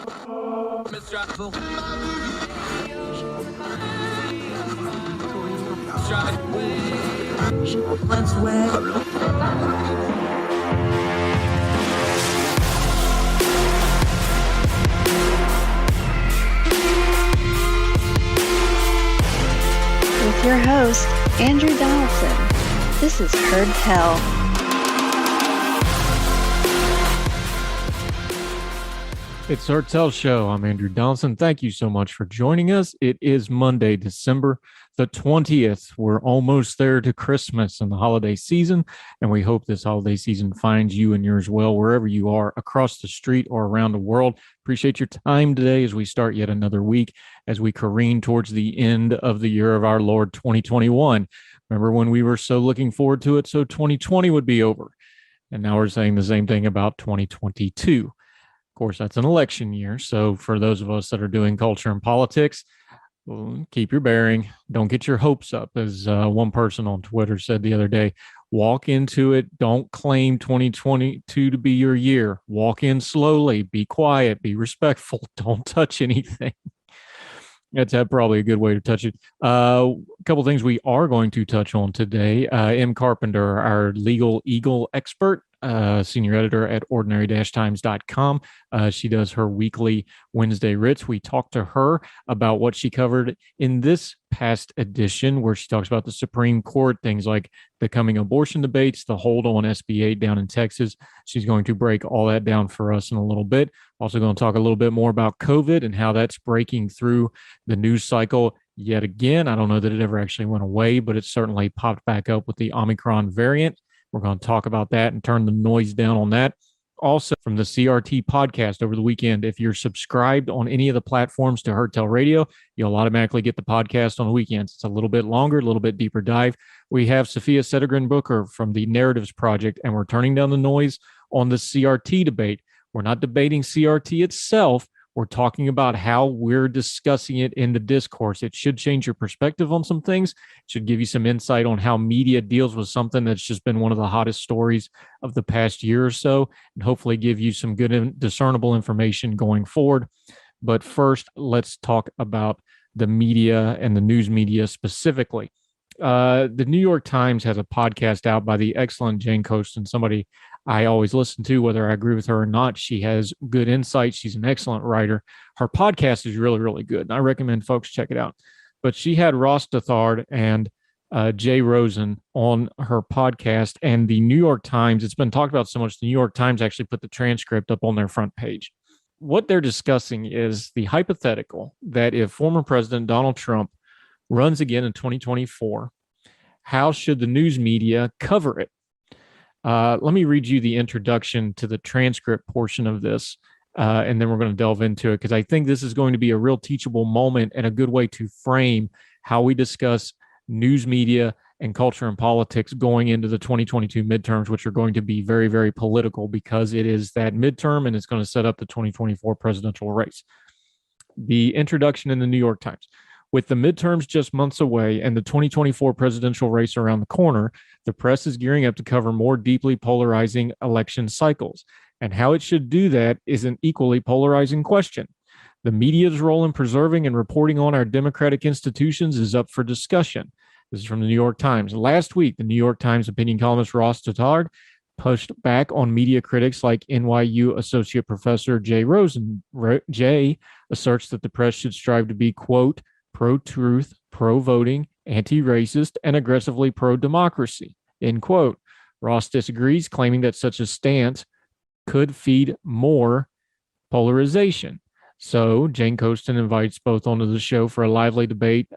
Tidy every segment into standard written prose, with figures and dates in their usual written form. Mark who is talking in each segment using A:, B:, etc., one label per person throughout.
A: With your host, Andrew Donaldson. This is Heard Tell.
B: It's Heard Tell Show. I'm Andrew Donaldson. Thank you so much for joining us. It is Monday, December the 20th. We're almost there to Christmas and the holiday season, and we hope this holiday season finds you and yours well wherever you are across the street or around the world. Appreciate your time today as we start yet another week as we careen towards the end of the year of our Lord 2021. Remember when we were so looking forward to it, so 2020 would be over. And now we're saying the same thing about 2022. Of course, that's an election year. So for those of us that are doing culture and politics, keep your bearing. Don't get your hopes up. As one person on Twitter said the other day, walk into it. Don't claim 2022 to be your year. Walk in slowly. Be quiet. Be respectful. Don't touch anything. That's probably a good way to touch it. A couple things we are going to touch on today. M. Carpenter, our legal eagle expert, senior editor at ordinary-times.com. She does her weekly Wednesday writs. We talked to her about what she covered in this past edition, where she talks about the Supreme Court, things like the coming abortion debates, the hold on SB 8 down in Texas. She's going to break all that down for us in a little bit. Also going to talk a little bit more about COVID and how that's breaking through the news cycle yet again. I don't know that it ever actually went away, but it certainly popped back up with the Omicron variant. We're going to talk about that and turn the noise down on that. Also, from the CRT podcast over the weekend, if you're subscribed on any of the platforms to Heard Tell Radio, you'll automatically get the podcast on the weekends. It's a little bit longer, a little bit deeper dive. We have Sophia Settergren-Booker from the Narratives Project, and we're turning down the noise on the CRT debate. We're not debating CRT itself. We're talking about how we're discussing it in the discourse. It should change your perspective on some things. It should give you some insight on how media deals with something that's just been one of the hottest stories of the past year or so, and hopefully give you some good and discernible information going forward. But first, let's talk about the media and the news media specifically. The New York Times has a podcast out by the excellent Jane Coaston, somebody I always listen to, whether I agree with her or not. She has good insight. She's an excellent writer. Her podcast is really, really good, and I recommend folks check it out. But she had Ross Dothard and Jay Rosen on her podcast, and the New York Times, it's been talked about so much, the New York Times actually put the transcript up on their front page. What they're discussing is the hypothetical that if former President Donald Trump runs again in 2024, how should the news media cover it? Let me read you the introduction to the transcript portion of this, and then we're going to delve into it, because I think this is going to be a real teachable moment and a good way to frame how we discuss news media and culture and politics going into the 2022 midterms, which are going to be very, very political, because it is that midterm and it's going to set up the 2024 presidential race. The introduction in the New York Times. With the midterms just months away and the 2024 presidential race around the corner, the press is gearing up to cover more deeply polarizing election cycles. And how it should do that is an equally polarizing question. The media's role in preserving and reporting on our democratic institutions is up for discussion. This is from the New York Times. Last week, the New York Times opinion columnist Ross Dothard pushed back on media critics like NYU Associate Professor Jay Rosen. Jay asserts that the press should strive to be, quote, pro-truth, pro-voting, anti-racist, and aggressively pro-democracy, end quote. Ross disagrees, claiming that such a stance could feed more polarization. So Jane Coaston invites both onto the show for a lively debate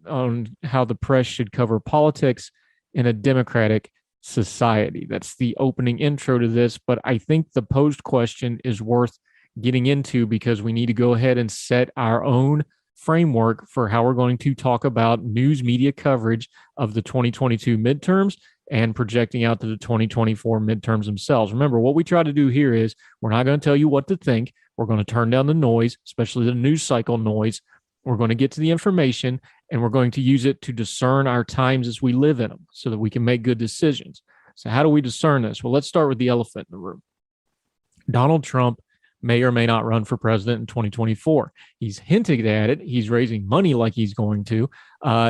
B: on how the press should cover politics in a democratic society. That's the opening intro to this, but I think the posed question is worth getting into, because we need to go ahead and set our own framework for how we're going to talk about news media coverage of the 2022 midterms and projecting out to the 2024 midterms themselves. Remember, what we try to do here is we're not going to tell you what to think. We're going to turn down the noise, especially the news cycle noise. We're going to get to the information, and we're going to use it to discern our times as we live in them so that we can make good decisions. So how do we discern this? Well, let's start with the elephant in the room. Donald Trump may or may not run for president in 2024. He's hinted at it. He's raising money like he's going to.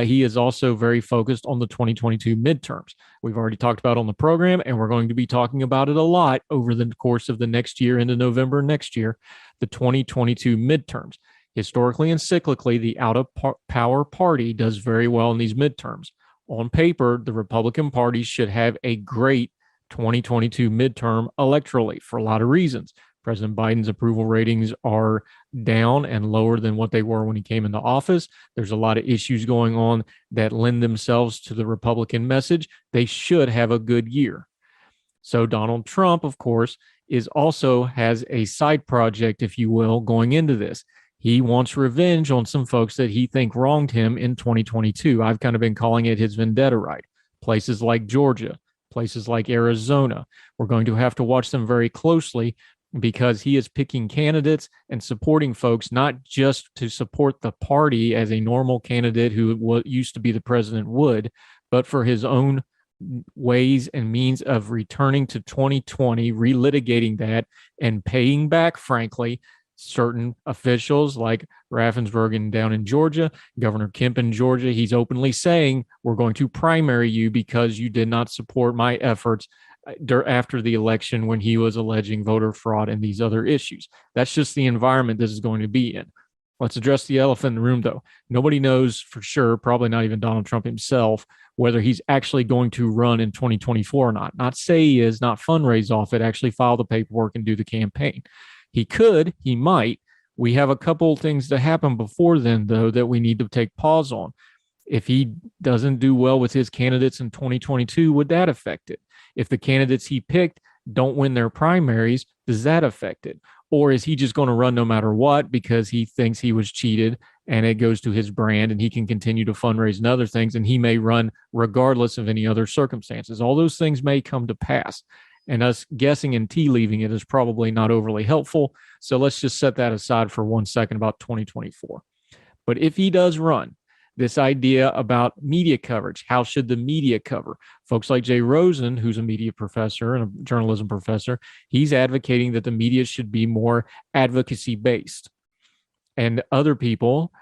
B: He is also very focused on the 2022 midterms. We've already talked about on the program, and we're going to be talking about it a lot over the course of the next year into November next year, the 2022 midterms. Historically and cyclically, the out-of-power party does very well in these midterms. On paper, the Republican Party should have a great 2022 midterm electorally for a lot of reasons. President Biden's approval ratings are down and lower than what they were when he came into office. There's a lot of issues going on that lend themselves to the Republican message. They should have a good year. So Donald Trump, of course, has a side project, if you will, going into this. He wants revenge on some folks that he think wronged him in 2022. I've kind of been calling it his vendetta right. Places like Georgia, places like Arizona. We're going to have to watch them very closely because he is picking candidates and supporting folks, not just to support the party as a normal candidate who used to be the president would, but for his own ways and means of returning to 2020, relitigating that, and paying back, frankly, certain officials like Raffensperger down in Georgia, Governor Kemp in Georgia. He's openly saying, we're going to primary you because you did not support my efforts after the election when he was alleging voter fraud and these other issues. That's just the environment this is going to be in. Let's address the elephant in the room, though. Nobody knows for sure, probably not even Donald Trump himself, whether he's actually going to run in 2024 or not. Not say he is, not fundraise off it, actually file the paperwork and do the campaign. He could, he might. We have a couple things that happen before then, though, that we need to take pause on. If he doesn't do well with his candidates in 2022, would that affect it? If the candidates he picked don't win their primaries, does that affect it? Or is he just going to run no matter what because he thinks he was cheated and it goes to his brand and he can continue to fundraise and other things, and he may run regardless of any other circumstances? All those things may come to pass. And us guessing and tea-leaving it is probably not overly helpful. So let's just set that aside for 1 second about 2024. But if he does run, this idea about media coverage, how should the media cover? Folks like Jay Rosen, who's a media professor and a journalism professor, he's advocating that the media should be more advocacy-based. And other people,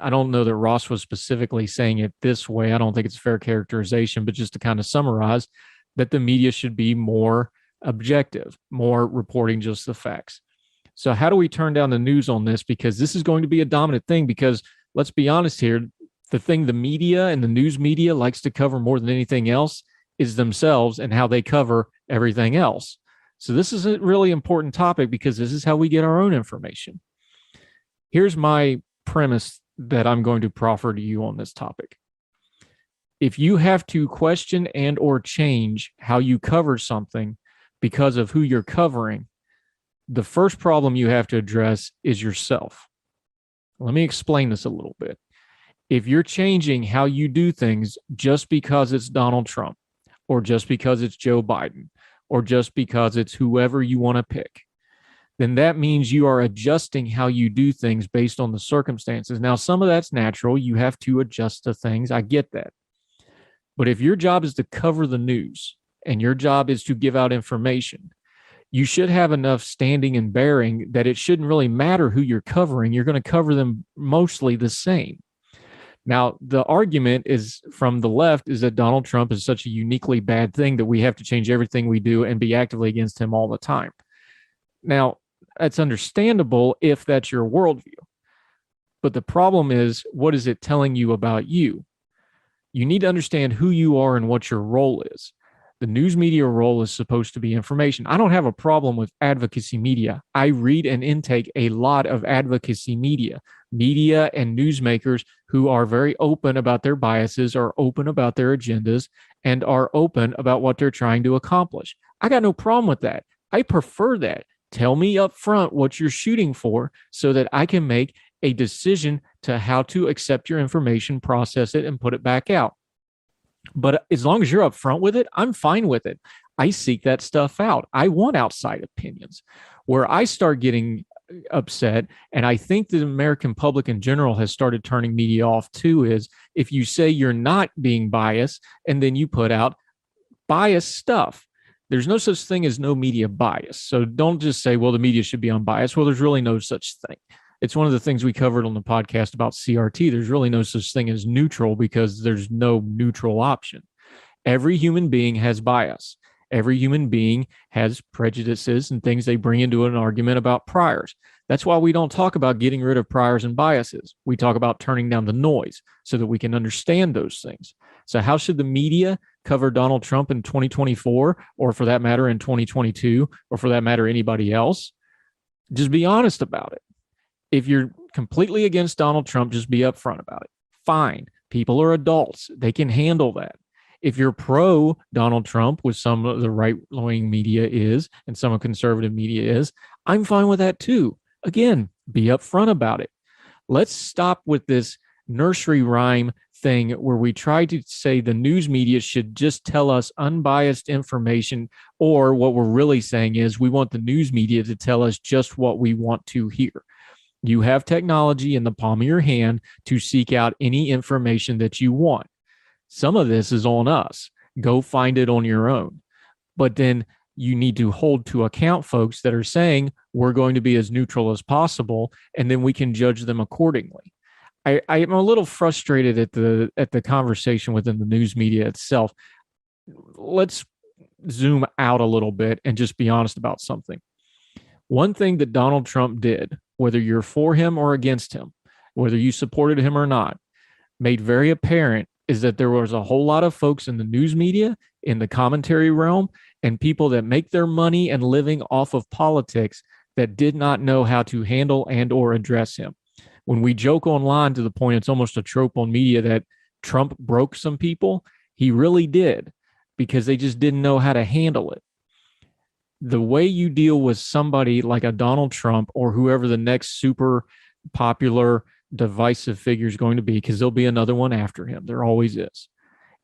B: I don't know that Ross was specifically saying it this way. I don't think it's a fair characterization, but just to kind of summarize, that the media should be more objective, more reporting just the facts. So how do we turn down the news on this? Because this is going to be a dominant thing, because let's be honest here, the thing the media and the news media likes to cover more than anything else is themselves and how they cover everything else. So this is a really important topic because this is how we get our own information. Here's my premise that I'm going to proffer to you on this topic. If you have to question and or change how you cover something because of who you're covering, the first problem you have to address is yourself. Let me explain this a little bit. If you're changing how you do things just because it's Donald Trump, or just because it's Joe Biden, or just because it's whoever you want to pick, then that means you are adjusting how you do things based on the circumstances. Now, some of that's natural. You have to adjust to things. I get that. But if your job is to cover the news and your job is to give out information, you should have enough standing and bearing that it shouldn't really matter who you're covering. You're going to cover them mostly the same. Now, the argument is from the left is that Donald Trump is such a uniquely bad thing that we have to change everything we do and be actively against him all the time. Now, that's understandable if that's your worldview. But the problem is, what is it telling you about you? You need to understand who you are and what your role is. The news media role is supposed to be information. I don't have a problem with advocacy media. I read and intake a lot of advocacy media and newsmakers who are very open about their biases, are open about their agendas, and are open about what they're trying to accomplish. I got no problem with that. I prefer that. Tell me up front what you're shooting for so that I can make a decision to how to accept your information, process it, and put it back out. But as long as you're upfront with it, I'm fine with it. I seek that stuff out. I want outside opinions. Where I start getting upset, and I think the American public in general has started turning media off too, is if you say you're not being biased and then you put out biased stuff. There's no such thing as no media bias. So don't just say, well, the media should be unbiased. Well, there's really no such thing. It's one of the things we covered on the podcast about CRT. There's really no such thing as neutral because there's no neutral option. Every human being has bias. Every human being has prejudices and things they bring into an argument about priors. That's why we don't talk about getting rid of priors and biases. We talk about turning down the noise so that we can understand those things. So how should the media cover Donald Trump in 2024, or for that matter in 2022, or for that matter anybody else? Just be honest about it. If you're completely against Donald Trump, just be upfront about it. Fine. People are adults. They can handle that. If you're pro Donald Trump, which some of the right-wing media is and some of conservative media is, I'm fine with that too. Again, be upfront about it. Let's stop with this nursery rhyme thing where we try to say the news media should just tell us unbiased information, or what we're really saying is we want the news media to tell us just what we want to hear. You have technology in the palm of your hand to seek out any information that you want. Some of this is on us. Go find it on your own. But then you need to hold to account folks that are saying we're going to be as neutral as possible, and then we can judge them accordingly. I am a little frustrated at the conversation within the news media itself. Let's zoom out a little bit and just be honest about something. One thing that Donald Trump did, whether you're for him or against him, whether you supported him or not, made very apparent is that there was a whole lot of folks in the news media, in the commentary realm, and people that make their money and living off of politics that did not know how to handle and or address him. When we joke online to the point it's almost a trope on media that Trump broke some people, he really did, because they just didn't know how to handle it. The way you deal with somebody like a Donald Trump or whoever the next super popular divisive figure is going to be, because there'll be another one after him, there always is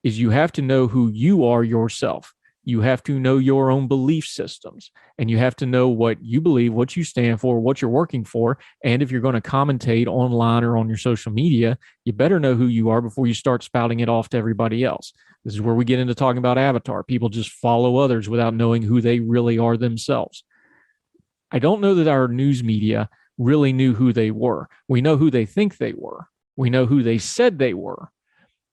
B: you have to know who you are yourself. You have to know your own belief systems, and you have to know what you believe, what you stand for, what you're working for. And if you're going to commentate online or on your social media, you better know who you are before you start spouting it off to everybody else. This is where we get into talking about avatar. People just follow others without knowing who they really are themselves. I don't know that our news media really knew who they were. We know who they think they were. We know who they said they were.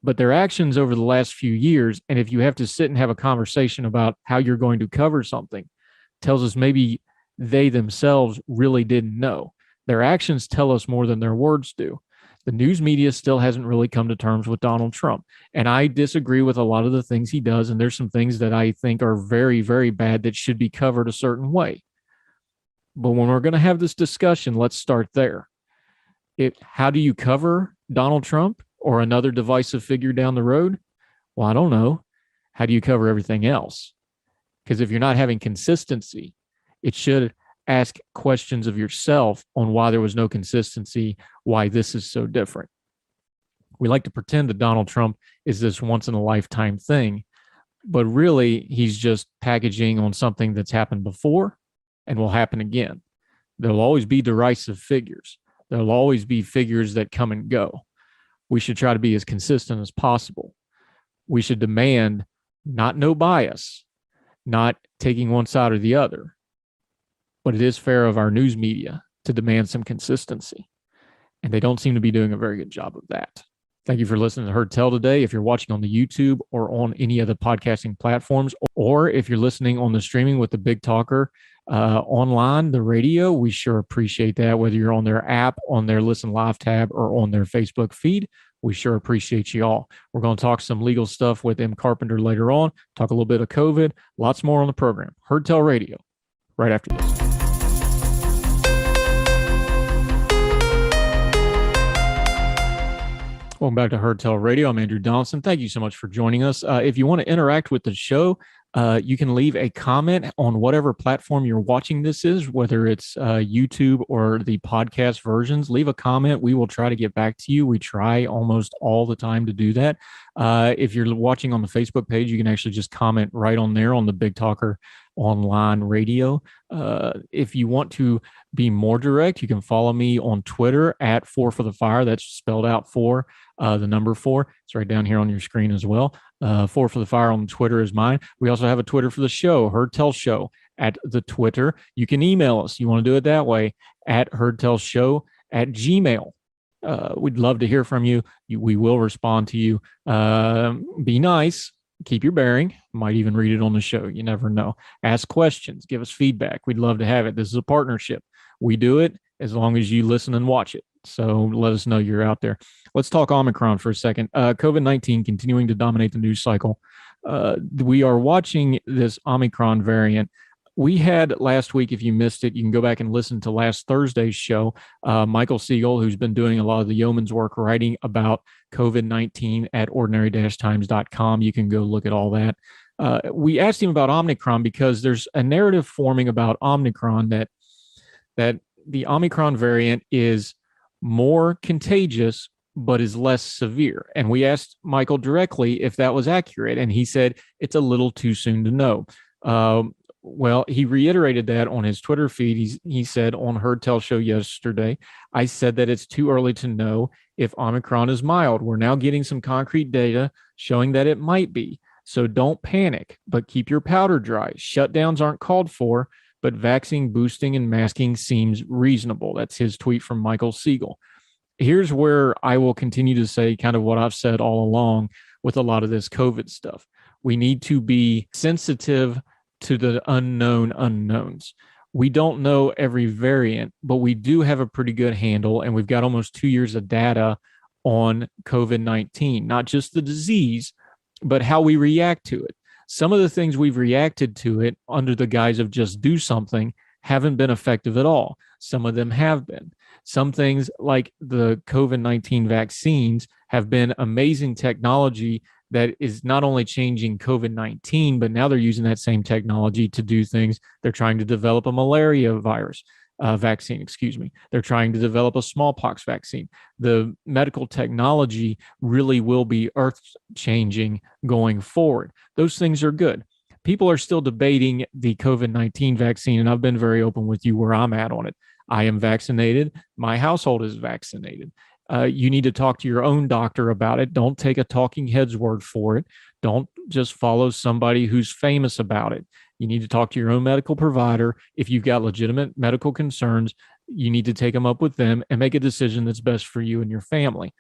B: But their actions over the last few years, and if you have to sit and have a conversation about how you're going to cover something, tells us maybe they themselves really didn't know. Their actions tell us more than their words do. The news media still hasn't really come to terms with Donald Trump. And I disagree with a lot of the things he does. And there's some things that I think are very, very bad that should be covered a certain way. But when we're going to have this discussion, let's start there. How do you cover Donald Trump or another divisive figure down the road? Well, I don't know. How do you cover everything else? Because if you're not having consistency, it should ask questions of yourself on why there was no consistency, why this is so different. We like to pretend that Donald Trump is this once in a lifetime thing, but really he's just packaging on something that's happened before and will happen again. There'll always be derisive figures. There'll always be figures that come and go. We should try to be as consistent as possible. We should demand not no bias, not taking one side or the other. But it is fair of our news media to demand some consistency. And they don't seem to be doing a very good job of that. Thank you for listening to Heard Tell today. If you're watching on the YouTube or on any of the podcasting platforms, or if you're listening on the streaming with the Big Talker online, the radio, we sure appreciate that. Whether you're on their app, on their Listen Live tab, or on their Facebook feed, we sure appreciate you all. We're going to talk some legal stuff with M. Carpenter later on, talk a little bit of COVID, lots more on the program. Heard Tell Radio, right after this. Welcome back to Heard Tell Radio. I'm Andrew Donaldson. Thank you so much for joining us. If you want to interact with the show, you can leave a comment on whatever platform you're watching this is, whether it's YouTube or the podcast versions. Leave a comment. We will try to get back to you. We try almost all the time to do that. If you're watching on the Facebook page, you can actually just comment right on there on the Big Talker online radio. If you want to be more direct, you can follow me on Twitter at 4for the Fire. That's spelled out the number 4. It's right down here on your screen as well. 4for the Fire on Twitter is mine. We also have a Twitter for the show, Heard Tell Show at the Twitter. You can email us. You want to do it that way at heardtellshow@gmail. We'd love to hear from you. We will respond to you. Be nice. Keep your bearing. Might even read it on the show. You never know. Ask questions. Give us feedback. We'd love to have it. This is a partnership. We do it as long as you listen and watch it. So let us know you're out there. Let's talk Omicron for a second. COVID-19 continuing to dominate the news cycle. We are watching this Omicron variant. We had last week, if you missed it, you can go back and listen to last Thursday's show. Michael Siegel, who's been doing a lot of the yeoman's work writing about COVID-19 at ordinary-times.com. You can go look at all that. We asked him about Omicron because there's a narrative forming about Omicron that the Omicron variant is more contagious but is less severe. And we asked Michael directly if that was accurate, and he said it's a little too soon to know. Well, he reiterated that on his Twitter feed. He said on Heard Tell Show yesterday, I said that it's too early to know if Omicron is mild. We're now getting some concrete data showing that it might be. So don't panic, but keep your powder dry. Shutdowns aren't called for, but vaccine boosting and masking seems reasonable. That's his tweet from Michael Siegel. Here's where I will continue to say kind of what I've said all along with a lot of this COVID stuff. We need to be sensitive to the unknown unknowns. We don't know every variant, but we do have a pretty good handle, and we've got almost 2 years of data on COVID-19, not just the disease, but how we react to it. Some of the things we've reacted to it under the guise of just do something haven't been effective at all. Some of them have been. Some things like the COVID-19 vaccines have been amazing technology that is not only changing COVID-19, but now they're using that same technology to do things. They're trying to develop a malaria vaccine. They're trying to develop a smallpox vaccine. The medical technology really will be earth-changing going forward. Those things are good. People are still debating the COVID-19 vaccine, and I've been very open with you where I'm at on it. I am vaccinated. My household is vaccinated. You need to talk to your own doctor about it. Don't take a talking head's word for it. Don't just follow somebody who's famous about it. You need to talk to your own medical provider. If you've got legitimate medical concerns, you need to take them up with them and make a decision that's best for you and your family.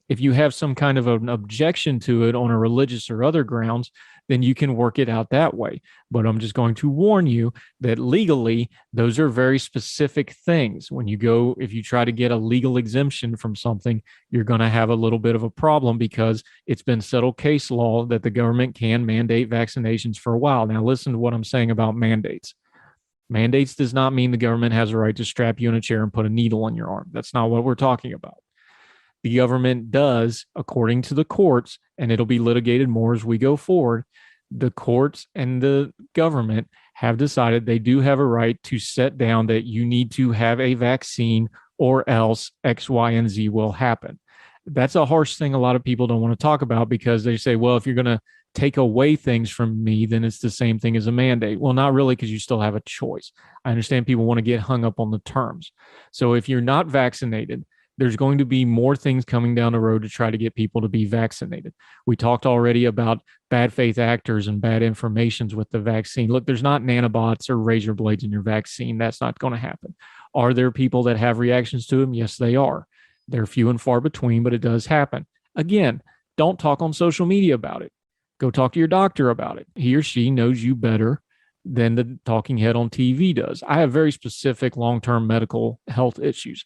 B: If you have some kind of an objection to it on a religious or other grounds, then you can work it out that way. But I'm just going to warn you that legally, those are very specific things. If you try to get a legal exemption from something, you're going to have a little bit of a problem because it's been settled case law that the government can mandate vaccinations for a while. Now, listen to what I'm saying about mandates. Mandates does not mean the government has a right to strap you in a chair and put a needle in your arm. That's not what we're talking about. The government does, according to the courts, and it'll be litigated more as we go forward, the courts and the government have decided they do have a right to set down that you need to have a vaccine or else X, Y, and Z will happen. That's a harsh thing a lot of people don't want to talk about because they say, well, if you're going to take away things from me, then it's the same thing as a mandate. Well, not really, because you still have a choice. I understand people want to get hung up on the terms. So if you're not vaccinated, there's going to be more things coming down the road to try to get people to be vaccinated. We talked already about bad faith actors and bad informations with the vaccine. Look, there's not nanobots or razor blades in your vaccine. That's not going to happen. Are there people that have reactions to them? Yes, they are. They're few and far between, but it does happen. Again, don't talk on social media about it. Go talk to your doctor about it. He or she knows you better than the talking head on TV does. I have very specific long-term medical health issues.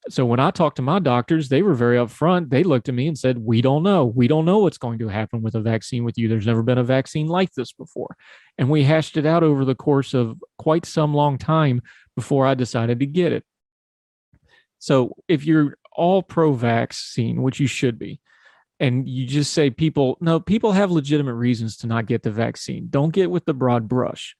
B: So when I talked to my doctors, they were very upfront. They looked at me and said, we don't know. We don't know what's going to happen with a vaccine with you. There's never been a vaccine like this before. And we hashed it out over the course of quite some long time before I decided to get it. So if you're all pro-vaccine, which you should be, and you just say people have legitimate reasons to not get the vaccine. Don't get with the broad brush.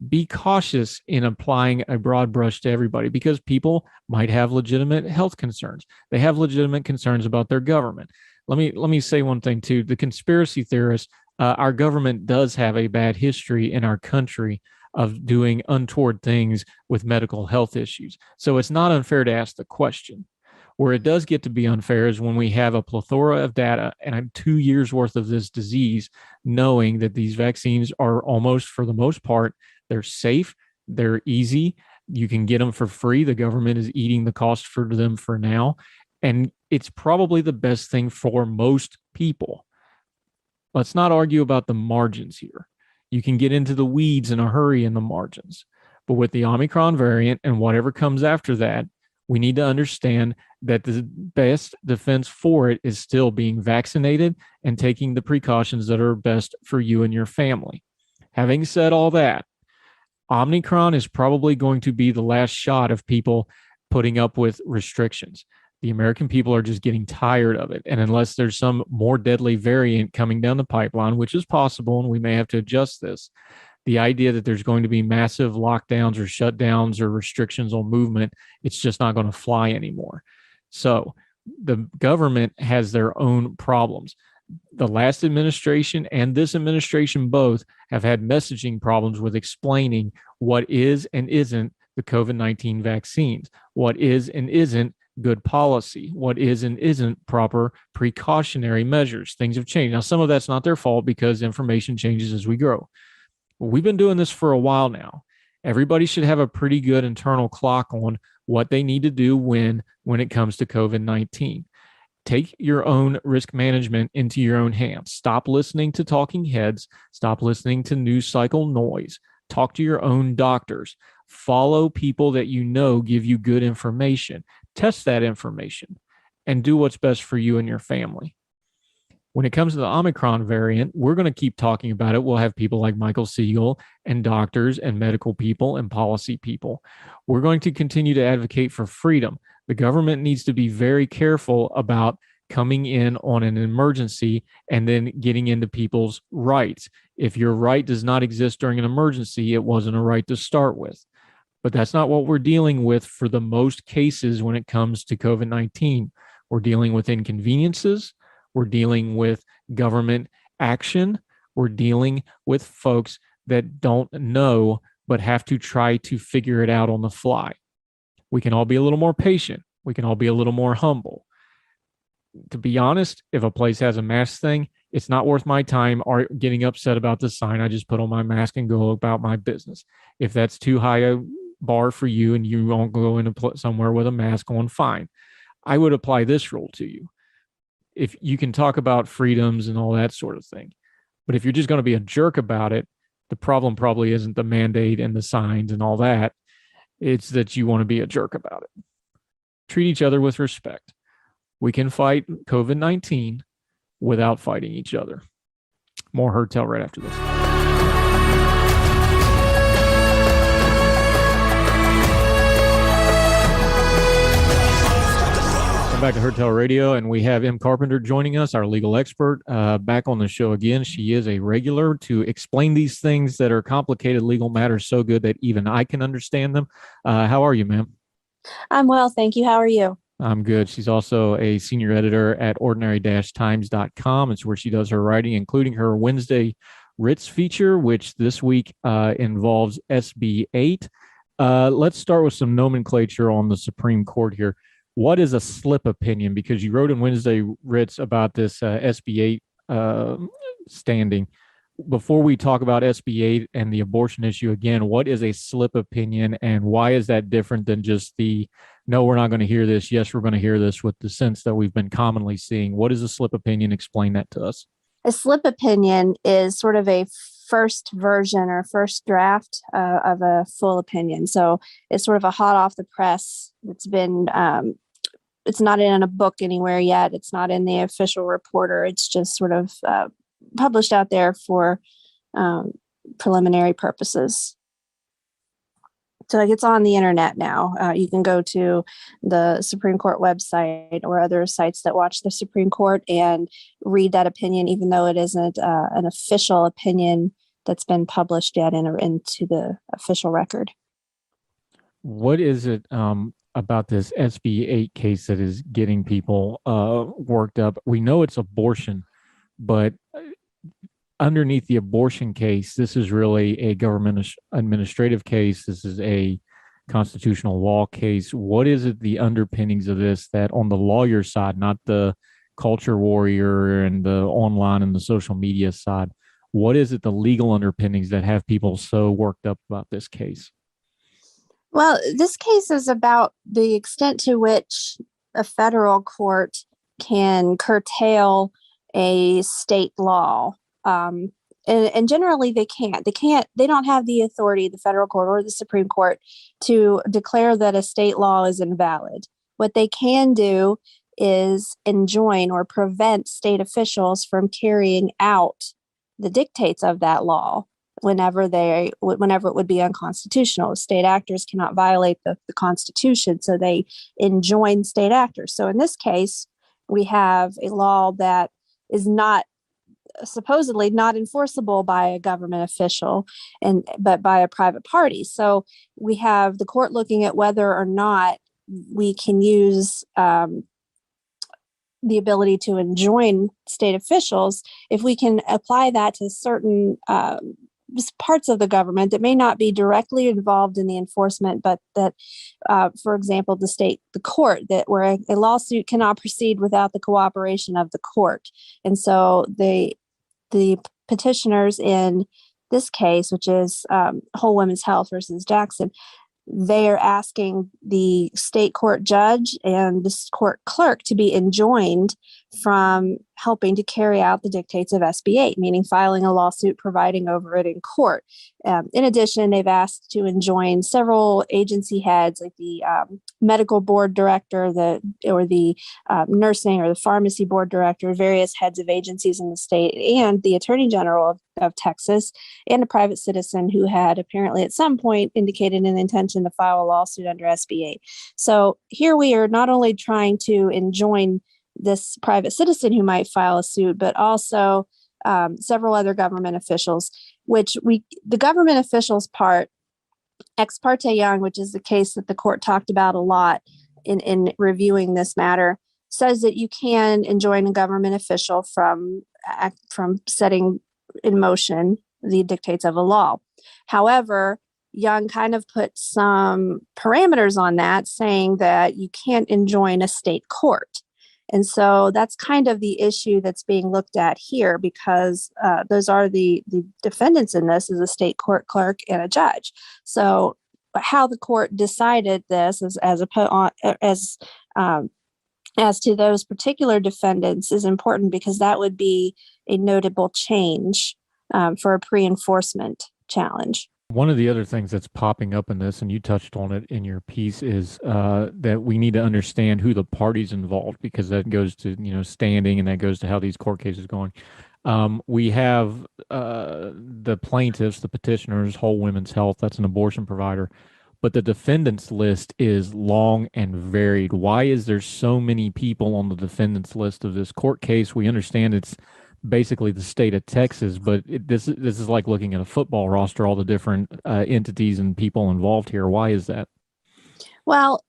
B: Be cautious in applying a broad brush to everybody because people might have legitimate health concerns. They have legitimate concerns about their government. Let me say one thing too. The conspiracy theorists, Our government does have a bad history in our country of doing untoward things with medical health issues. So it's not unfair to ask the question. Where it does get to be unfair is when we have a plethora of data and 2 years worth of this disease, knowing that these vaccines are almost, for the most part, they're safe, they're easy, you can get them for free. The government is eating the cost for them for now. And it's probably the best thing for most people. Let's not argue about the margins here. You can get into the weeds in a hurry in the margins. But with the Omicron variant and whatever comes after that, we need to understand that the best defense for it is still being vaccinated and taking the precautions that are best for you and your family. Having said all that, Omicron is probably going to be the last shot of people putting up with restrictions. The American people are just getting tired of it. And unless there's some more deadly variant coming down the pipeline, which is possible, and we may have to adjust this, the idea that there's going to be massive lockdowns or shutdowns or restrictions on movement, it's just not going to fly anymore. So the government has their own problems. The last administration and this administration both have had messaging problems with explaining what is and isn't the COVID-19 vaccines, what is and isn't good policy, what is and isn't proper precautionary measures. Things have changed. Now, some of that's not their fault because information changes as we grow. We've been doing this for a while now. Everybody should have a pretty good internal clock on what they need to do when it comes to COVID-19. Take your own risk management into your own hands. Stop listening to talking heads. Stop listening to news cycle noise. Talk to your own doctors. Follow people that you know give you good information. Test that information and do what's best for you and your family. When it comes to the Omicron variant, we're going to keep talking about it. We'll have people like Michael Siegel and doctors and medical people and policy people. We're going to continue to advocate for freedom. The government needs to be very careful about coming in on an emergency and then getting into people's rights. If your right does not exist during an emergency, it wasn't a right to start with. But that's not what we're dealing with for the most cases when it comes to COVID-19. We're dealing with inconveniences. We're dealing with government action. We're dealing with folks that don't know, but have to try to figure it out on the fly. We can all be a little more patient. We can all be a little more humble. To be honest, if a place has a mask thing, it's not worth my time or getting upset about the sign. I just put on my mask and go about my business. If that's too high a bar for you and you won't go into somewhere with a mask on, fine. I would apply this rule to you. If you can talk about freedoms and all that sort of thing, but if you're just going to be a jerk about it, the problem probably isn't the mandate and the signs and all that. It's that you want to be a jerk about it. Treat each other with respect. We can fight COVID-19 without fighting each other. More Herd Tell right after this. Back to Herd Tell Radio, and we have M. Carpenter joining us, our legal expert, back on the show again. She is a regular to explain these things that are complicated legal matters so good that even I can understand them. How are you, ma'am?
C: I'm well, thank you. How are you?
B: I'm good. She's also a senior editor at ordinary-times.com. It's where she does her writing, including her Wednesday Writs feature, which this week involves SB 8. Let's start with some nomenclature on the Supreme Court here. What is a slip opinion? Because you wrote in Wednesday Writs about this SB 8 standing. Before we talk about SB 8 and the abortion issue again, what is a slip opinion and why is that different than just the, no, we're not going to hear this, yes, we're going to hear this, with the sense that we've been commonly seeing? What is a slip opinion? Explain that to us.
C: A slip opinion is sort of a first version or first draft of a full opinion. So it's sort of a hot off the press. It's been, it's not in a book anywhere yet. It's not in the official reporter. It's just sort of published out there for preliminary purposes. So like it's on the internet now. You can go to the Supreme Court website or other sites that watch the Supreme Court and read that opinion, even though it isn't an official opinion that's been published yet into the official record.
B: What is it about this SB 8 case that is getting people worked up? We know it's abortion, but underneath the abortion case, this is really a government administrative case. This is a constitutional law case. What is it, the underpinnings of this, that on the lawyer side, not the culture warrior and the online and the social media side, what is it, the legal underpinnings that have people so worked up about this case?
C: Well, this case is about the extent to which a federal court can curtail a state law. And generally they can't. They don't have the authority, the federal court or the Supreme Court, to declare that a state law is invalid. What they can do is enjoin or prevent state officials from carrying out the dictates of that law whenever it would be unconstitutional. State actors cannot violate the Constitution, so they enjoin state actors. So in this case, we have a law that is not supposedly not enforceable by a government official but by a private party. So we have the court looking at whether or not we can use the ability to enjoin state officials, if we can apply that to certain parts of the government that may not be directly involved in the enforcement, but that, for example, the court, that where a lawsuit cannot proceed without the cooperation of the court. And so the petitioners in this case, which is Whole Women's Health versus Jackson, they are asking the state court judge and the court clerk to be enjoined from helping to carry out the dictates of SB 8, meaning filing a lawsuit, providing over it in court. In addition, they've asked to enjoin several agency heads, like the medical board director, the nursing or the pharmacy board director, various heads of agencies in the state, and the attorney general of Texas, and a private citizen who had apparently at some point indicated an intention to file a lawsuit under SB 8. So here we are not only trying to enjoin this private citizen who might file a suit, but also several other government officials, the government officials part, Ex parte Young, which is the case that the court talked about a lot in reviewing this matter, says that you can enjoin a government official from setting in motion the dictates of a law. However, Young kind of put some parameters on that, saying that you can't enjoin a state court. And so that's kind of the issue that's being looked at here, because those are the defendants in this is a state court clerk and a judge. So how the court decided this as to those particular defendants is important, because that would be a notable change for a pre-enforcement challenge.
B: One of the other things that's popping up in this, and you touched on it in your piece, is that we need to understand who the parties involved, because that goes to standing, and that goes to how these court cases are going. We have the plaintiffs, the petitioners, Whole Women's Health, that's an abortion provider, but the defendants list is long and varied. Why is there so many people on the defendants list of this court case? We understand it's basically the state of Texas, but this is like looking at a football roster, all the different entities and people involved here. Why is that?
C: Well,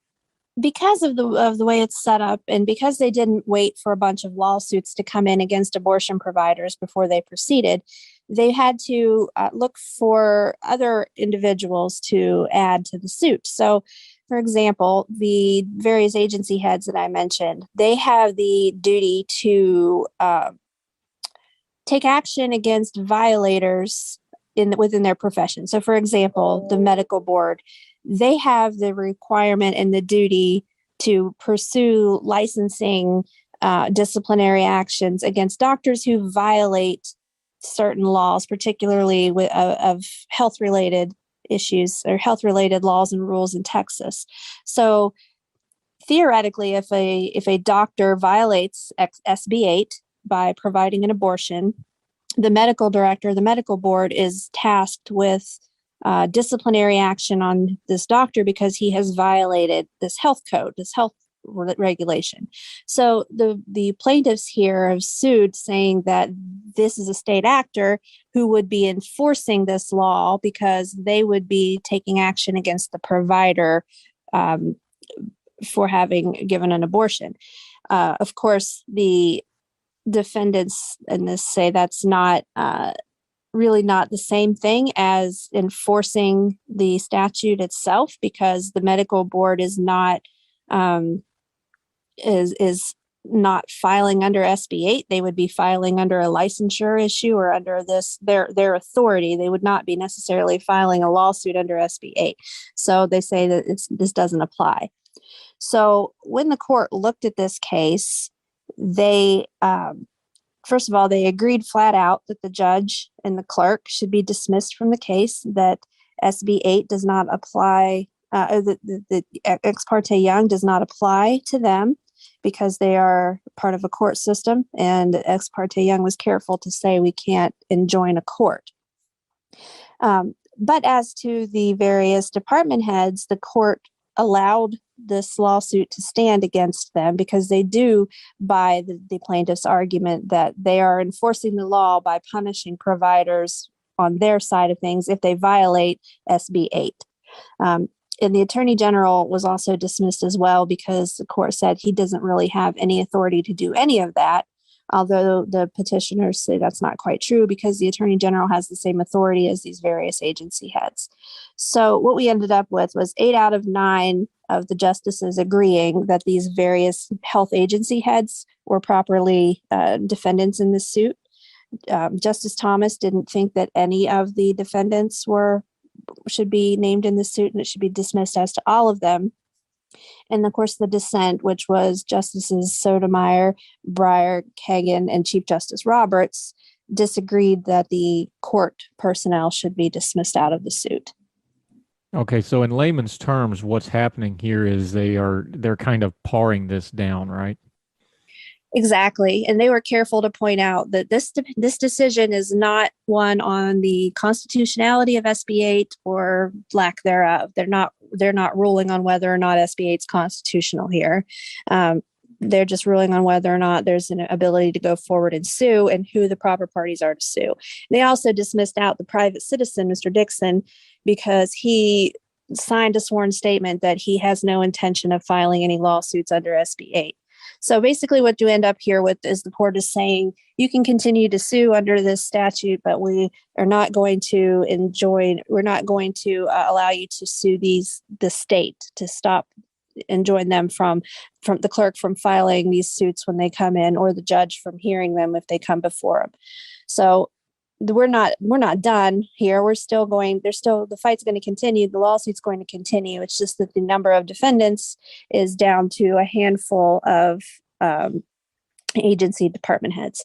C: because of the way it's set up, and because they didn't wait for a bunch of lawsuits to come in against abortion providers before they proceeded, they had to look for other individuals to add to the suit. So, for example, the various agency heads that I mentioned, they have the duty to take action against violators within their profession. So, for example, the medical board, they have the requirement and the duty to pursue licensing disciplinary actions against doctors who violate certain laws, particularly of health-related issues or health-related laws and rules in Texas. So, theoretically, if a doctor violates SB 8 by providing an abortion, the medical director, the medical board is tasked with disciplinary action on this doctor because he has violated this health code, this health regulation. So the plaintiffs here have sued, saying that this is a state actor who would be enforcing this law because they would be taking action against the provider for having given an abortion. Of course, the defendants in this say that's not really not the same thing as enforcing the statute itself, because the medical board is not is not filing under SB 8. They would be filing under a licensure issue or under their authority. They would not be necessarily filing a lawsuit under SB 8. So they say that this doesn't apply. So when the court looked at this case, they first of all, they agreed flat out that the judge and the clerk should be dismissed from the case, that SB 8 does not apply, the Ex parte Young does not apply to them because they are part of a court system. And Ex parte Young was careful to say we can't enjoin a court. But as to the various department heads, the court allowed this lawsuit to stand against them because they do buy the plaintiff's argument that they are enforcing the law by punishing providers on their side of things if they violate SB 8. And the attorney general was also dismissed as well because the court said he doesn't really have any authority to do any of that. Although the petitioners say that's not quite true because the attorney general has the same authority as these various agency heads. So what we ended up with was 8 out of 9 of the justices agreeing that these various health agency heads were properly defendants in this suit. Justice Thomas didn't think that any of the defendants should be named in the suit, and it should be dismissed as to all of them. And of course, the dissent, which was Justices Sotomayor, Breyer, Kagan, and Chief Justice Roberts, disagreed that the court personnel should be dismissed out of the suit.
B: Okay, so in layman's terms, what's happening here is they're kind of paring this down, right?
C: Exactly. And they were careful to point out that this decision is not one on the constitutionality of SB 8 or lack thereof. They're not ruling on whether or not SB 8 is constitutional here. They're just ruling on whether or not there's an ability to go forward and sue and who the proper parties are to sue. And they also dismissed out the private citizen, Mr. Dixon, because he signed a sworn statement that he has no intention of filing any lawsuits under SB 8. So basically what you end up here with is the court is saying you can continue to sue under this statute, but we are not going to allow you to sue the state, to stop enjoin them from the clerk from filing these suits when they come in, or the judge from hearing them if they come before him. So we're not done here. The fight's going to continue. The lawsuit's going to continue. It's just that the number of defendants is down to a handful of agency department heads.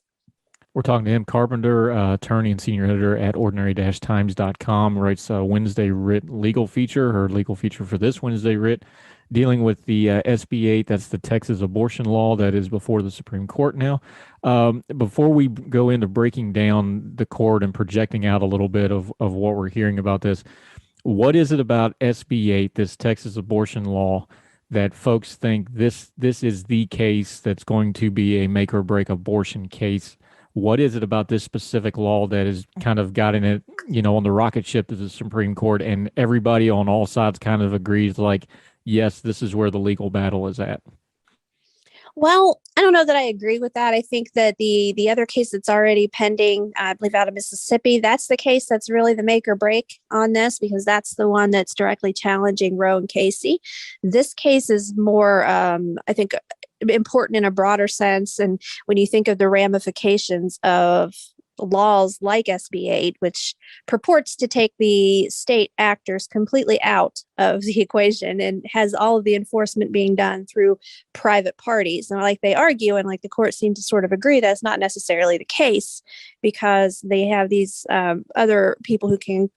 B: We're talking to M. Carpenter, attorney and senior editor at ordinary-times.com, writes a Wednesday Writ legal feature, her legal feature for this Wednesday Writ, dealing with the SB 8, that's the Texas abortion law that is before the Supreme Court now. Before we go into breaking down the court and projecting out a little bit of what we're hearing about this, what is it about SB 8, this Texas abortion law, that folks think this is the case that's going to be a make or break abortion case? What is it about this specific law that has kind of gotten it, on the rocket ship to the Supreme Court, and everybody on all sides kind of agrees, like, yes, this is where the legal battle is at?
C: Well, I don't know that I agree with that. I think that the other case that's already pending, I believe out of Mississippi, that's the case that's really the make or break on this, because that's the one that's directly challenging Roe and Casey. This case is more, I think, important in a broader sense. And when you think of the ramifications of laws like SB 8, which purports to take the state actors completely out of the equation and has all of the enforcement being done through private parties. And like they argue, and like the court seemed to sort of agree, that's not necessarily the case, because they have these other people who can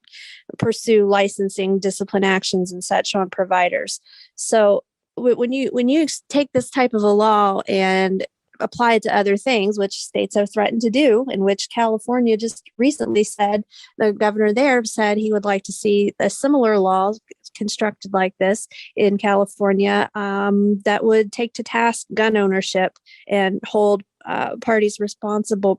C: pursue licensing, discipline actions and such on providers. So when you take this type of a law and apply it to other things, which states have threatened to do, in which California just recently said, the governor there said he would like to see a similar law constructed like this in California, that would take to task gun ownership and hold private parties responsible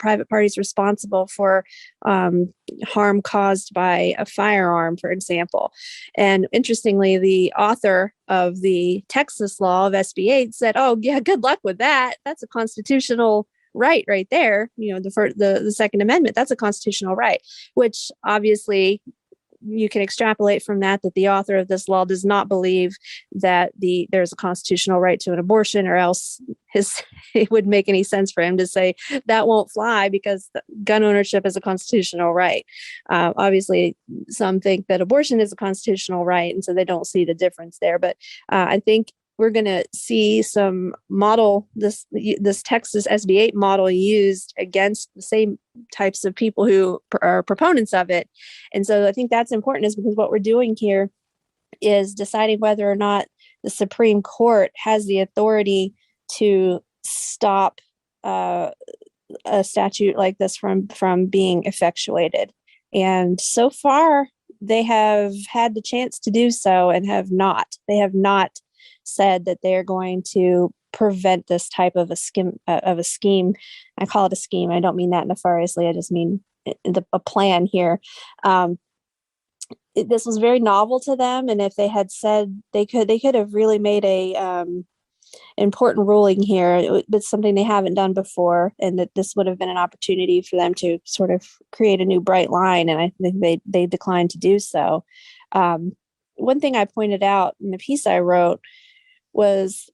C: for harm caused by a firearm, for example. And interestingly, the author of the Texas law of SB 8 said, "Oh yeah, good luck with that. That's a constitutional right there, the Second Amendment, that's a constitutional right, which obviously you can extrapolate from that the author of this law does not believe that there's a constitutional right to an abortion, or else it wouldn't make any sense for him to say that won't fly because gun ownership is a constitutional right. Obviously, some think that abortion is a constitutional right, and so they don't see the difference there. But I think we're going to see some model, this Texas SB 8 model used against the same types of people who are proponents of it. And so I think that's important, is because what we're doing here is deciding whether or not the Supreme Court has the authority to stop a statute like this from being effectuated. And so far, they have had the chance to do so and have not. They have not said that they're going to prevent this type of a scheme. I call it a scheme. I don't mean that nefariously. I just mean a plan here. This was very novel to them, and if they had said they could have really made a important ruling here. It's something they haven't done before, and that this would have been an opportunity for them to sort of create a new bright line. And I think they declined to do so. One thing I pointed out in the piece I wrote was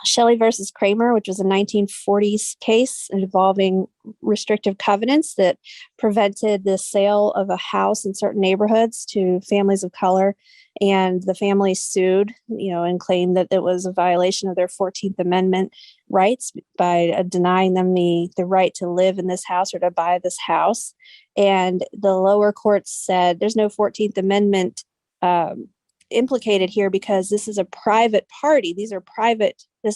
C: Shelley versus Kramer, which was a 1940s case involving restrictive covenants that prevented the sale of a house in certain neighborhoods to families of color. And the family sued, and claimed that it was a violation of their 14th Amendment rights by denying them the right to live in this house or to buy this house. And the lower courts said there's no 14th Amendment implicated here because this is a private party. This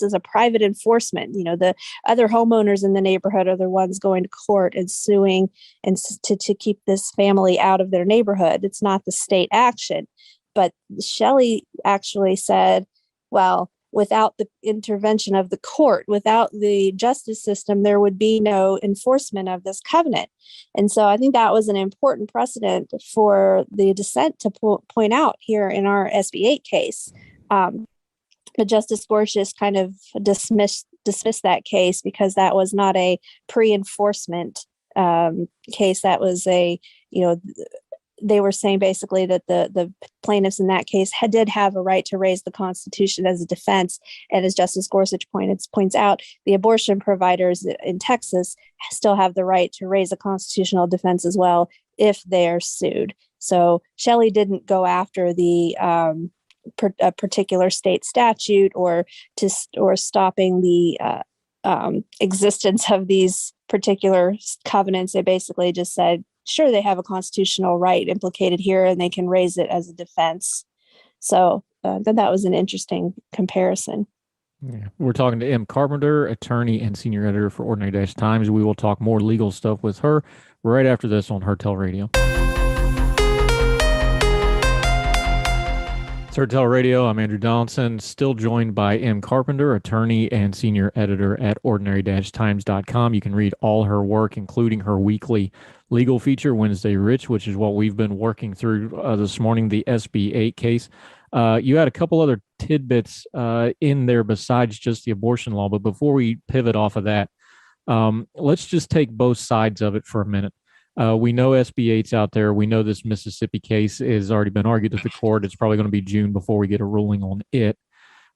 C: is a private enforcement. The other homeowners in the neighborhood are the ones going to court and suing and to keep this family out of their neighborhood. It's not the state action. But Shelley actually said, well, without the intervention of the court, without the justice system, there would be no enforcement of this covenant. And so I think that was an important precedent for the dissent to point out here in our SB 8 case. But Justice Gorsuch kind of dismissed that case because that was not a pre-enforcement case. That was they were saying basically that the plaintiffs in that case did have a right to raise the Constitution as a defense. And as Justice Gorsuch points out, the abortion providers in Texas still have the right to raise a constitutional defense as well if they're sued. So Shelley didn't go after a particular state statute or stopping the existence of these particular covenants. They basically just said, sure, they have a constitutional right implicated here and they can raise it as a defense. So that was an interesting comparison.
B: Yeah. We're talking to M. Carpenter, attorney and senior editor for Ordinary Times. We will talk more legal stuff with her right after this on Hertel Radio. It's Hertel Radio. I'm Andrew Donaldson, still joined by M. Carpenter, attorney and senior editor at ordinary-times.com. You can read all her work, including her weekly legal feature, Wednesday Rich, which is what we've been working through this morning, the SB 8 case. You had a couple other tidbits in there besides just the abortion law, but before we pivot off of that, let's just take both sides of it for a minute. We know SB 8's out there. We know this Mississippi case has already been argued at the court. It's probably going to be June before we get a ruling on it.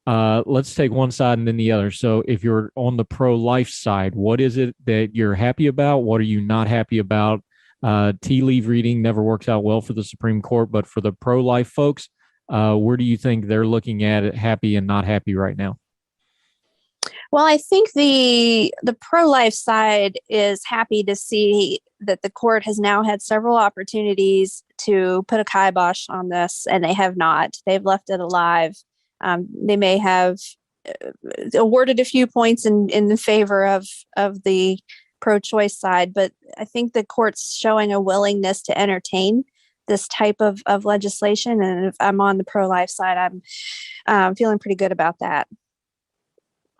B: Let's take one side and then the other. So if you're on the pro-life side, what is it that you're happy about? What are you not happy about? Tea leaf reading never works out well for the Supreme Court, but for the pro-life folks, where do you think they're looking at it happy and not happy right now?
C: Well, I think the pro-life side is happy to see that the court has now had several opportunities to put a kibosh on this, and they have not. They've left it alive. They may have awarded a few points in favor of the pro-choice side, but I think the court's showing a willingness to entertain this type of legislation. And if I'm on the pro-life side, I'm feeling pretty good about that.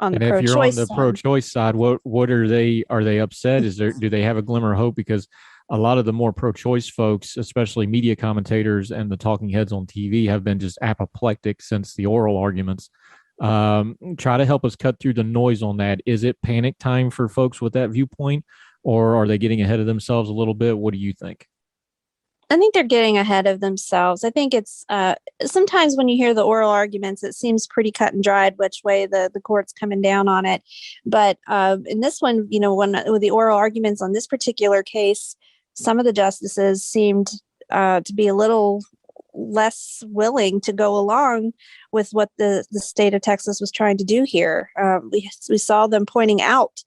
B: And if you're on the pro-choice side, what are they upset? Do they have a glimmer of hope? Because a lot of the more pro-choice folks, especially media commentators and the talking heads on TV, have been just apoplectic since the oral arguments Try to help us cut through the noise on that. Is it panic time for folks with that viewpoint, or are they getting ahead of themselves a little bit? What do you think?
C: I think they're getting ahead of themselves. I think it's sometimes when you hear the oral arguments, it seems pretty cut and dried which way the court's coming down on it. But in this one, with the oral arguments on this particular case, some of the justices seemed to be a little less willing to go along with what the state of Texas was trying to do here. We saw them pointing out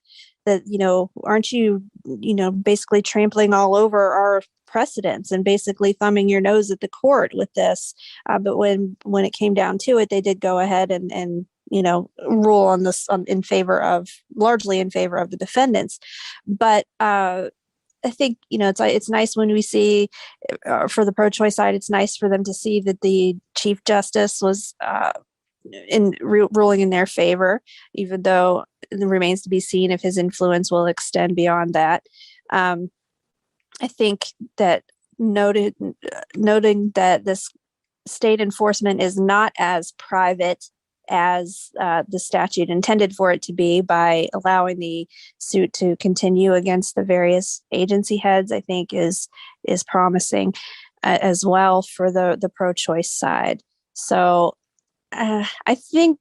C: that, aren't you, basically trampling all over our precedents and basically thumbing your nose at the court with this. But when it came down to it, they did go ahead and rule on this largely in favor of the defendants. But I think, it's nice when we see for the pro-choice side, it's nice for them to see that the Chief Justice was ruling in their favor, even though it remains to be seen if his influence will extend beyond that. I think that noting that this state enforcement is not as private as the statute intended for it to be by allowing the suit to continue against the various agency heads, I think is promising as well for the pro-choice side. So I think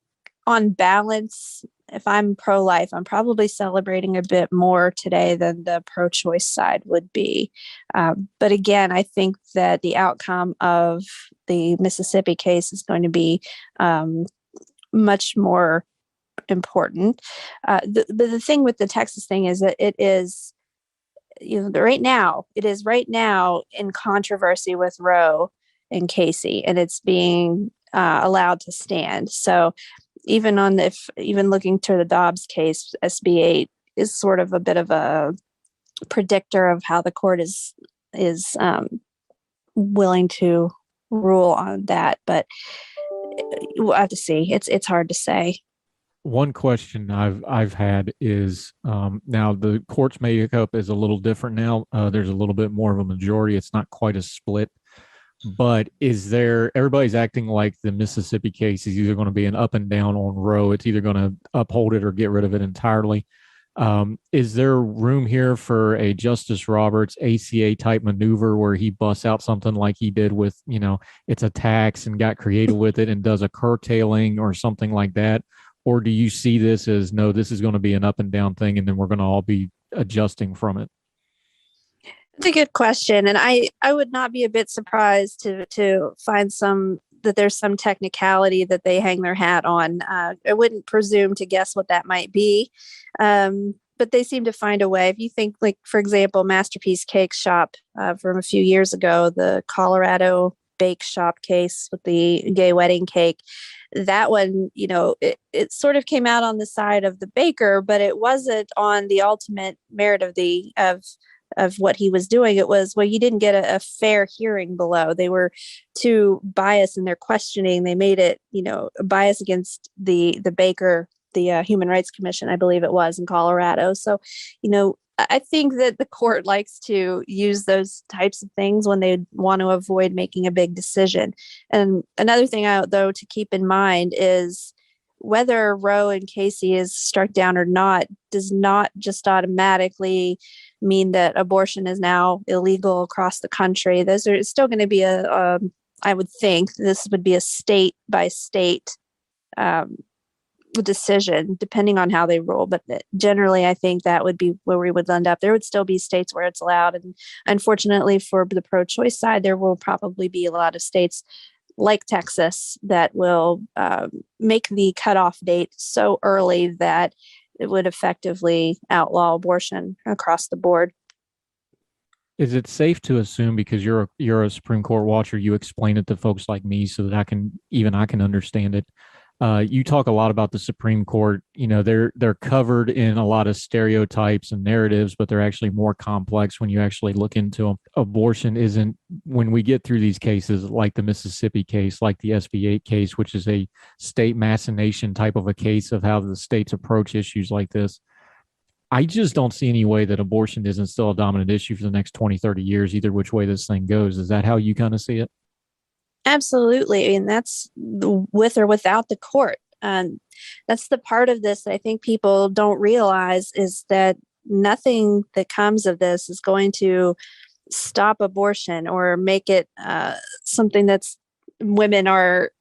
C: on balance, if I'm pro-life, I'm probably celebrating a bit more today than the pro-choice side would be. But again, I think that the outcome of the Mississippi case is going to be much more important. The thing with the Texas thing is that it is, right now in controversy with Roe and Casey, and it's being allowed to stand. So even looking to the Dobbs case, SB 8 is sort of a bit of a predictor of how the court is willing to rule on that. But we'll have to see. It's hard to say.
B: One question I've had is now the court's makeup is a little different now. There's a little bit more of a majority. It's not quite a split. But everybody's acting like the Mississippi case is either going to be an up and down on Roe. It's either going to uphold it or get rid of it entirely. Is there room here for a Justice Roberts ACA type maneuver where he busts out something like he did with, it's a tax and got creative with it and does a curtailing or something like that? Or do you see this as, no, this is going to be an up and down thing and then we're going to all be adjusting from it?
C: It's a good question. And I would not be a bit surprised to find that there's some technicality that they hang their hat on. I wouldn't presume to guess what that might be. But they seem to find a way. If you think, like, for example, Masterpiece Cake Shop from a few years ago, the Colorado Bake Shop case with the gay wedding cake, that one, it sort of came out on the side of the baker, but it wasn't on the ultimate merit of what he was doing. It was, well, you didn't get a fair hearing below. They were too biased in their questioning. They made it, a bias against the baker, the Human Rights Commission, I believe it was, in Colorado. So, I think that the court likes to use those types of things when they want to avoid making a big decision. And another thing, though, to keep in mind is whether Roe and Casey is struck down or not does not just automatically mean that abortion is now illegal across the country. It's still going to be I would think this would be a state by state decision, depending on how they rule. But generally, I think that would be where we would end up. There would still be states where it's allowed. And unfortunately for the pro-choice side, there will probably be a lot of states like Texas that will make the cutoff date so early that it would effectively outlaw abortion across the board.
B: Is it safe to assume, because you're a Supreme Court watcher, you explain it to folks like me so that I can understand it? You talk a lot about the Supreme Court. They're covered in a lot of stereotypes and narratives, but they're actually more complex when you actually look into them. Abortion isn't, when we get through these cases like the Mississippi case, like the SB 8 case, which is a state machination type of a case of how the states approach issues like this. I just don't see any way that abortion isn't still a dominant issue for the next 20, 30 years, either which way this thing goes. Is that how you kind of see it?
C: Absolutely. And that's with or without the court. That's the part of this that I think people don't realize, is that nothing that comes of this is going to stop abortion or make it something that's women are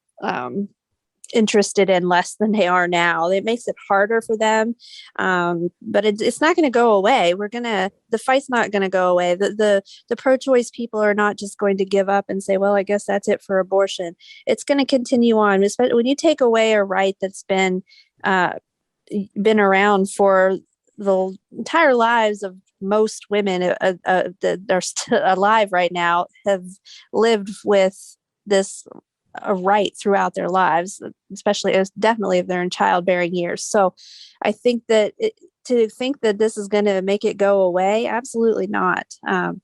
C: interested in less than they are now. It makes it harder for them, but it's not going to go away. The fight's not going to go away. The pro-choice people are not just going to give up and say, well, I guess that's it for abortion. It's going to continue on. Especially when you take away a right that's been around for the entire lives of most women that are still alive right now, have lived with this a right throughout their lives, especially definitely if they're in childbearing years. So I think that to think that this is going to make it go away, absolutely not. And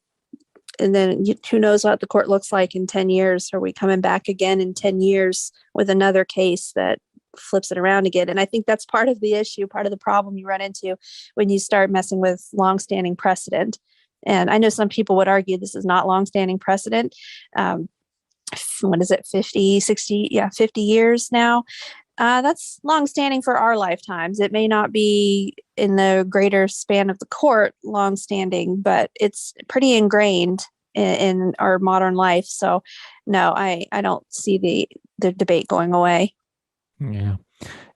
C: then who knows what the court looks like in 10 years? Are we coming back again in 10 years with another case that flips it around again? And I think that's part of the issue, part of the problem you run into when you start messing with longstanding precedent. And I know some people would argue this is not longstanding precedent. What is it, 50, 60, 50 years now. That's longstanding for our lifetimes. It may not be in the greater span of the court longstanding, but it's pretty ingrained in our modern life. So no, I don't see the debate going away.
B: Yeah.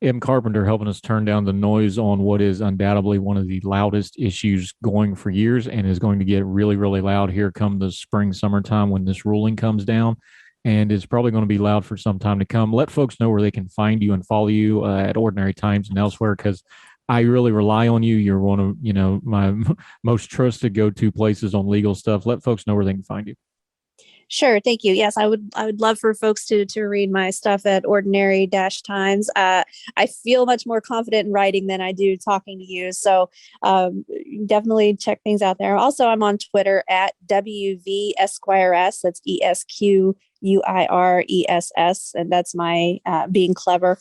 B: M. Carpenter helping us turn down the noise on what is undoubtedly one of the loudest issues going for years, and is going to get really, really loud here come the spring, summertime when this ruling comes down. And it's probably going to be loud for some time to come. Let folks know where they can find you and follow you at Ordinary Times and elsewhere, because I really rely on you. You're one of my most trusted go-to places on legal stuff. Let folks know where they can find you.
C: Sure. Thank you. Yes, I would love for folks to read my stuff at Ordinary-Times. I feel much more confident in writing than I do talking to you. So definitely check things out there. Also, I'm on Twitter at WV Esquires. That's ESQUIRESS. And that's my being clever.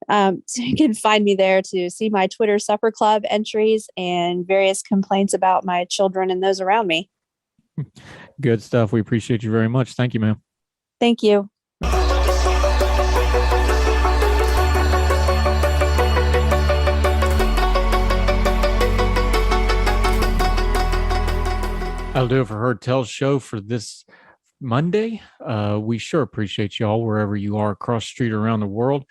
C: So you can find me there to see my Twitter Supper Club entries and various complaints about my children and those around me.
B: Good stuff. We appreciate you very much. Thank you, ma'am.
C: Thank you.
B: That'll do it for Heard Tell's show for this Monday. We sure appreciate y'all wherever you are across the street or around the world.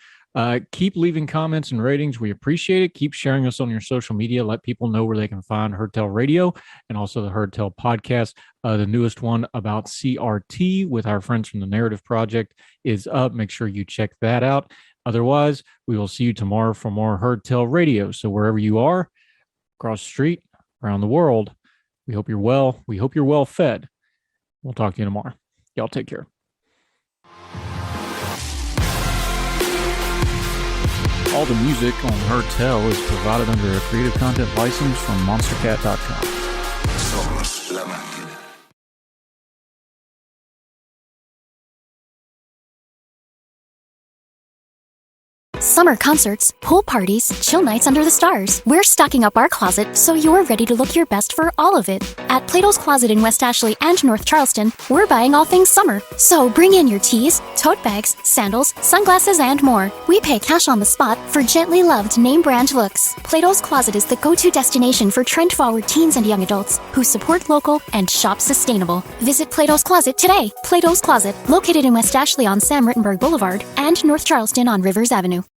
B: Keep leaving comments and ratings. We appreciate it. Keep sharing us on your social media. Let people know where they can find Heard Tell Radio and also the Heard Tell podcast. The newest one about CRT with our friends from the Narrative Project is up. Make sure you check that out. Otherwise, we will see you tomorrow for more Heard Tell Radio. So wherever you are, across the street, around the world, we hope you're well. We hope you're well fed. We'll talk to you tomorrow. Y'all take care. All the music on Heard Tell is provided under a Creative Content license from monstercat.com.
D: Somos la máquina.
E: Summer concerts, pool parties, chill nights under the stars. We're stocking up our closet so you're ready to look your best for all of it. At Plato's Closet in West Ashley and North Charleston, we're buying all things summer. So bring in your tees, tote bags, sandals, sunglasses, and more. We pay cash on the spot for gently loved name brand looks. Plato's Closet is the go-to destination for trend-forward teens and young adults who support local and shop sustainable. Visit Plato's Closet today. Plato's Closet, located in West Ashley on Sam Rittenberg Boulevard and North Charleston on Rivers Avenue.